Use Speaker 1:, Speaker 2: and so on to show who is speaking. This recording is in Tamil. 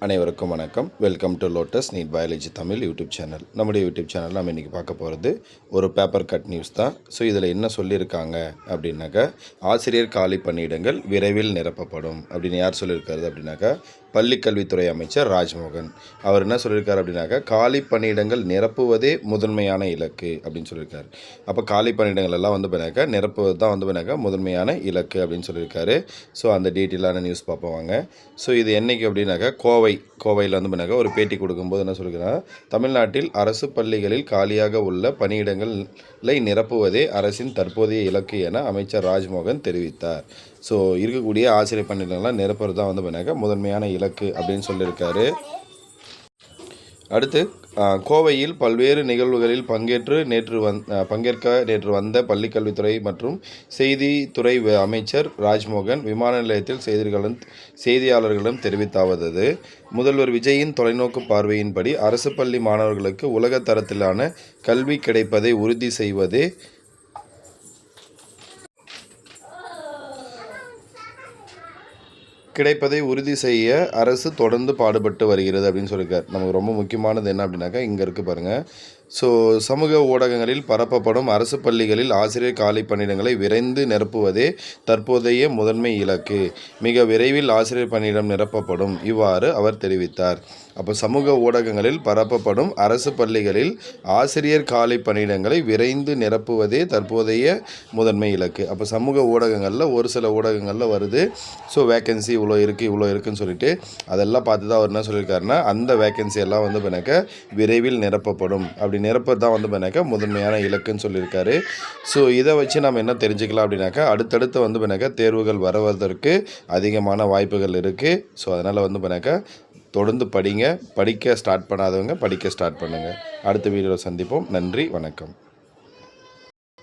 Speaker 1: அனைவருக்கும் வணக்கம். Welcome to Lotus NEET biology Tamil YouTube channel. நம்முடைய யூடியூப் சேனலில் நம்ம இன்றைக்கி பார்க்க போகிறது ஒரு பேப்பர் கட் நியூஸ் தான். ஸோ இதில் என்ன சொல்லியிருக்காங்க அப்படின்னாக்கா, ஆசிரியர் காலி பணியிடங்கள் விரைவில் நிரப்பப்படும் அப்படின்னு யார் சொல்லியிருக்காரு அப்படின்னாக்கா, பள்ளிக்கல்வித்துறை அமைச்சர் ராஜ்மோகன். அவர் என்ன சொல்லியிருக்காரு அப்படின்னாக்கா, காலி பணியிடங்கள் நிரப்புவதே முதன்மையான இலக்கு அப்படின்னு சொல்லியிருக்காரு. அப்போ காலி பணியிடங்கள் எல்லாம் பண்ணாக்கா நிரப்புவது தான் பண்ணாக்கா முதன்மையான இலக்கு அப்படின்னு சொல்லியிருக்காரு. ஸோ அந்த டீட்டெயிலான நியூஸ் பார்ப்போம் வாங்க. ஸோ இது என்றைக்கு அப்படின்னாக்கா, கோவையில் பண்ணாக்கா ஒரு பேட்டி கொடுக்கும்போது என்ன சொல்லியிருக்காங்க, தமிழ்நாட்டில் அரசு பள்ளிகளில் காலியாக உள்ள பணியிடங்களை நிரப்புவதே அரசின் தற்போதைய இலக்கு என அமைச்சர் ராஜ்மோகன் தெரிவித்தார். ஸோ இருக்கக்கூடிய ஆசிரியர் பணியிடங்கள்லாம் நிரப்புறது தான் பண்ணாக்கா முதன்மையான இலக்கு அப்படின்னு சொல்லியிருக்காரு. அடுத்து கோவையில் பல்வேறு நிகழ்வுகளில் பங்கேற்க நேற்று வந்த பள்ளிக்கல்வித்துறை மற்றும் செய்தித்துறை அமைச்சர் ராஜ்மோகன் விமான நிலையத்தில் செய்தியாளர்களிடம் தெரிவித்தாவது, முதல்வர் விஜயின் தொலைநோக்கு பார்வையின்படி அரசு பள்ளி மாணவர்களுக்கு உலக தரத்திலான கல்வி கிடைப்பதை உறுதி செய்ய அரசு தொடர்ந்து பாடுபட்டு வருகிறது அப்படின்னு சொல்லியிருக்கார். நமக்கு ரொம்ப முக்கியமானது என்ன அப்படின்னாக்கா, இங்கே இருக்குது பாருங்கள். ஸோ சமூக ஊடகங்களில் பரப்பப்படும் அரசு பள்ளிகளில் ஆசிரியர் காலி பணியிடங்களை விரைந்து நிரப்புவதே தற்போதைய முதன்மை இலக்கு. மிக விரைவில் ஆசிரியர் பணியிடம் நிரப்பப்படும். இவ்வாறு அவர் தெரிவித்தார். அப்போ சமூக ஊடகங்களில் பரப்பப்படும் அரசு பள்ளிகளில் ஆசிரியர் காலி பணியிடங்களை விரைந்து நிரப்புவதே தற்போதைய முதன்மை இலக்கு. அப்போ சமூக ஊடகங்களில் ஒரு சில ஊடகங்களில் வருது, ஸோ வேக்கன்சி இவ்வளோ இருக்குன்னு சொல்லிட்டு அதெல்லாம் பார்த்து தான் அவர் என்ன சொல்லியிருக்காருன்னா, அந்த வேக்கன்சி எல்லாம் பண்ணாக்க விரைவில் நிரப்பப்படும். அப்படி நிரப்பது தான் பண்ணாக்க முதன்மையான இலக்குன்னு சொல்லியிருக்காரு. ஸோ இதை வச்சு நம்ம என்ன தெரிஞ்சுக்கலாம் அப்படின்னாக்கா, அடுத்தடுத்து பண்ணாக்க தேர்வுகள் வருவதற்கு அதிகமான வாய்ப்புகள் இருக்குது. ஸோ அதனால் பண்ணாக்க தொடர்ந்து படிக்க ஸ்டார்ட் பண்ணாதவங்க படிக்க ஸ்டார்ட் பண்ணுங்கள். அடுத்த வீடியோவில் சந்திப்போம். நன்றி, வணக்கம்.